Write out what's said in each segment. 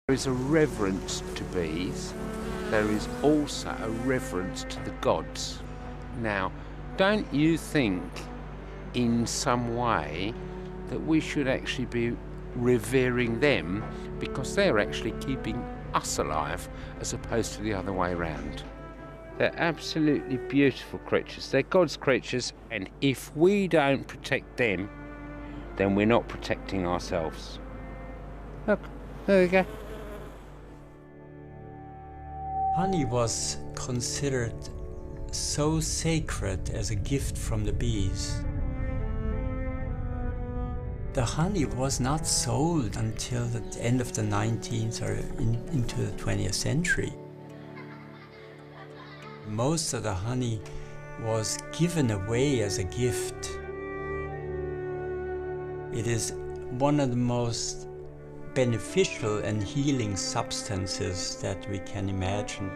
There is a reverence to bees. There is also a reverence to the gods. Now, don't you think in some way that we should actually be revering them because they're actually keeping us alive as opposed to the other way around? They're absolutely beautiful creatures. They're God's creatures, and if we don't protect them, then we're not protecting ourselves. Look, there you go. Honey was considered so sacred as a gift from the bees. The honey was not sold until the end of the 19th or into the 20th century. Most of the honey was given away as a gift. It is one of the most beneficial and healing substances that we can imagine.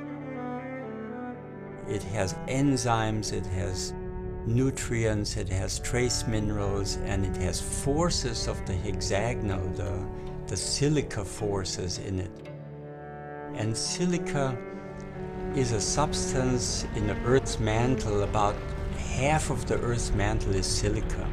It has enzymes, it has nutrients, it has trace minerals, and it has forces of the hexagonal, the silica forces in it. And silica is a substance in the Earth's mantle. About half of the Earth's mantle is silica.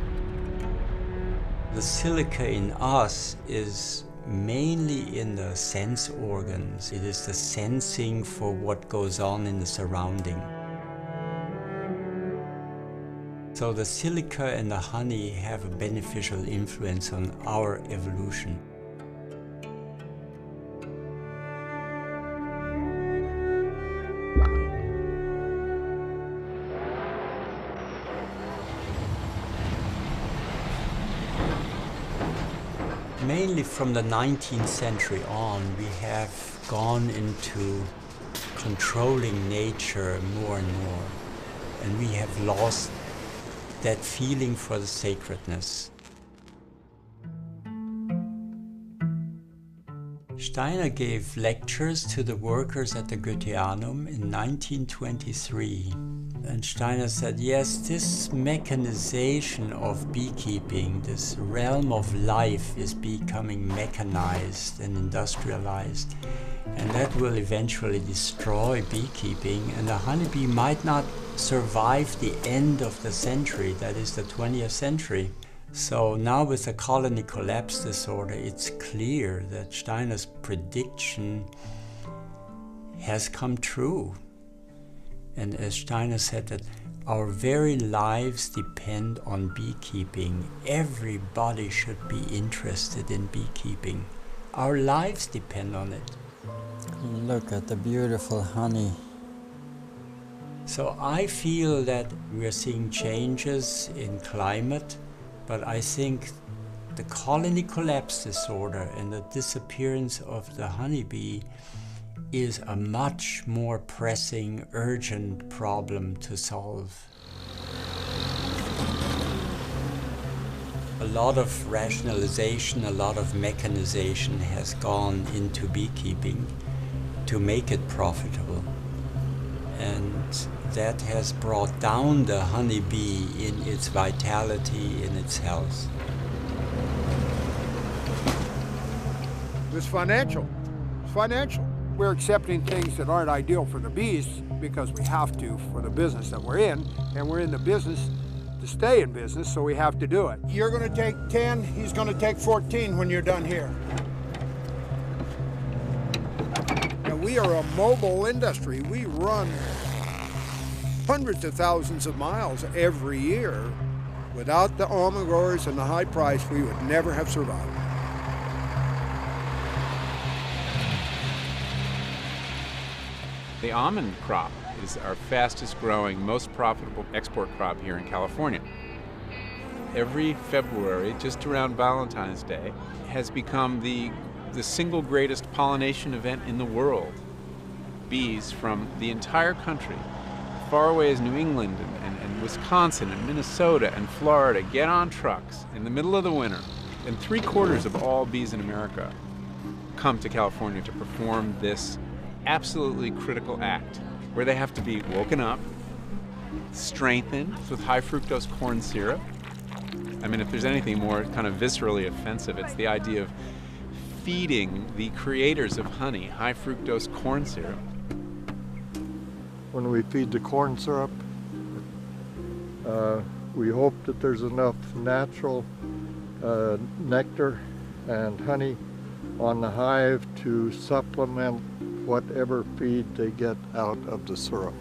The silica in us is mainly in the sense organs. It is the sensing for what goes on in the surrounding. So the silica and the honey have a beneficial influence on our evolution. Mainly from the 19th century on, we have gone into controlling nature more and more, and we have lost that feeling for the sacredness. Steiner gave lectures to the workers at the Goetheanum in 1923. And Steiner said, yes, this mechanization of beekeeping, this realm of life is becoming mechanized and industrialized. And that will eventually destroy beekeeping, and the honeybee might not survive the end of the century, that is the 20th century. So now with the colony collapse disorder, it's clear that Steiner's prediction has come true. And as Steiner said, that our very lives depend on beekeeping. Everybody should be interested in beekeeping. Our lives depend on it. Look at the beautiful honey. So I feel that we're seeing changes in climate, but I think the colony collapse disorder and the disappearance of the honeybee is a much more pressing, urgent problem to solve. A lot of rationalization, a lot of mechanization has gone into beekeeping to make it profitable. And that has brought down the honeybee in its vitality, in its health. It's financial. It's financial. We're accepting things that aren't ideal for the bees because we have to for the business that we're in, and we're in the business to stay in business, so we have to do it. You're going to take 10, he's going to take 14 when you're done here. Now, we are a mobile industry. We run hundreds of thousands of miles every year. Without the almond growers and the high price, we would never have survived. The almond crop is our fastest growing, most profitable export crop here in California. Every February, just around Valentine's Day, has become the single greatest pollination event in the world. Bees from the entire country, far away as New England and Wisconsin and Minnesota and Florida, get on trucks in the middle of the winter, and 3/4 of all bees in America come to California to perform this absolutely critical act, where they have to be woken up, strengthened with high fructose corn syrup. I mean, if there's anything more kind of viscerally offensive, it's the idea of feeding the creators of honey high fructose corn syrup. When we feed the corn syrup, we hope that there's enough natural nectar and honey on the hive to supplement whatever feed they get out of the syrup.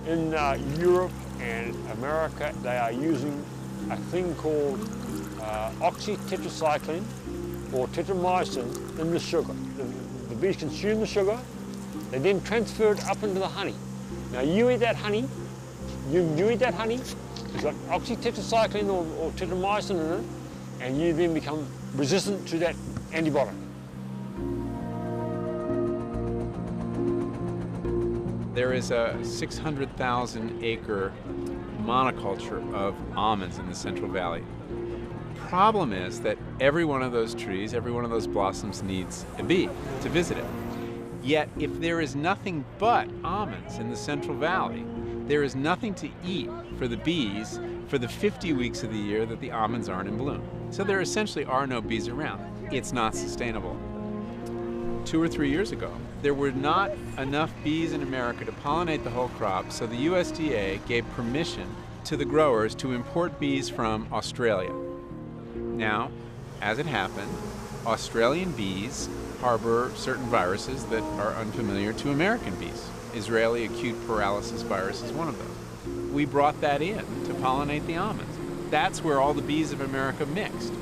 In Europe and America, they are using a thing called oxytetracycline or tetramycin in the sugar. The bees consume the sugar, they then transfer it up into the honey. Now you eat that honey, you eat that honey, it's got oxytetracycline or tetramycin in it, and you then become resistant to that antibiotic. There is a 600,000 acre monoculture of almonds in the Central Valley. Problem is that every one of those trees, every one of those blossoms needs a bee to visit it. Yet if there is nothing but almonds in the Central Valley, there is nothing to eat for the bees for the 50 weeks of the year that the almonds aren't in bloom. So there essentially are no bees around. It's not sustainable. 2 or 3 years ago, there were not enough bees in America to pollinate the whole crop, so the USDA gave permission to the growers to import bees from Australia. Now, as it happened, Australian bees harbor certain viruses that are unfamiliar to American bees. Israeli acute paralysis virus is one of them. We brought that in to pollinate the almonds. That's where all the bees of America mixed.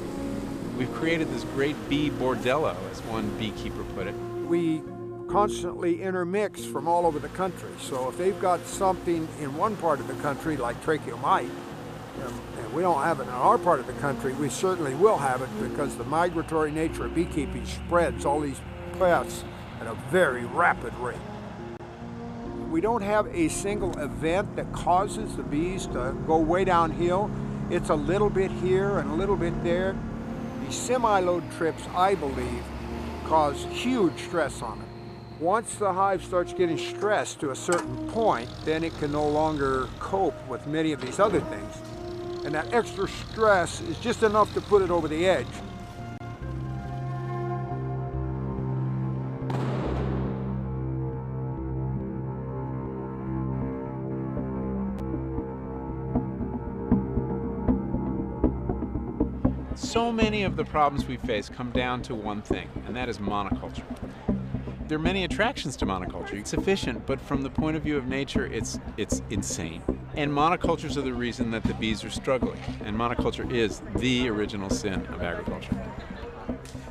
We've created this great bee bordello, as one beekeeper put it. We constantly intermix from all over the country. So if they've got something in one part of the country, like tracheomite, and we don't have it in our part of the country, we certainly will have it because the migratory nature of beekeeping spreads all these pests at a very rapid rate. We don't have a single event that causes the bees to go way downhill. It's a little bit here and a little bit there. These semi-load trips, I believe, cause huge stress on it. Once the hive starts getting stressed to a certain point, then it can no longer cope with many of these other things. And that extra stress is just enough to put it over the edge. So many of the problems we face come down to one thing, and that is monoculture. There are many attractions to monoculture. It's efficient, but from the point of view of nature, it's insane. And monocultures are the reason that the bees are struggling. And monoculture is the original sin of agriculture.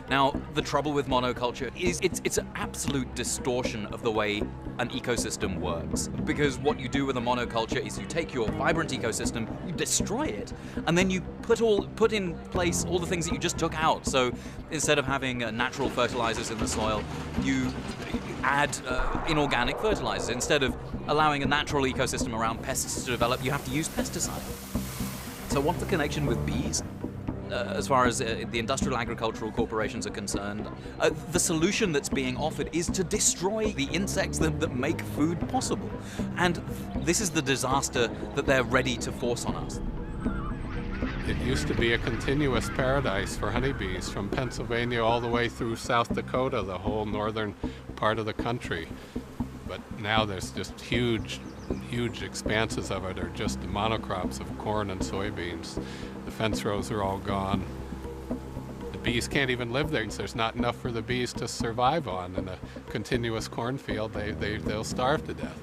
Now, the trouble with monoculture is it's an absolute distortion of the way an ecosystem works. Because what you do with a monoculture is you take your vibrant ecosystem, you destroy it, and then you put in place all the things that you just took out. So instead of having natural fertilizers in the soil, you add inorganic fertilizers. Instead of allowing a natural ecosystem around pests to develop, you have to use pesticide. So what's the connection with bees? As far as the industrial agricultural corporations are concerned, the solution that's being offered is to destroy the insects that make food possible. And this is the disaster that they're ready to force on us. It used to be a continuous paradise for honeybees from Pennsylvania all the way through South Dakota, the whole northern part of the country. But now there's just huge expanses of it are just the monocrops of corn and soybeans. The fence rows are all gone. The bees can't even live there. There's not enough for the bees to survive on. In a continuous cornfield, they'll starve to death.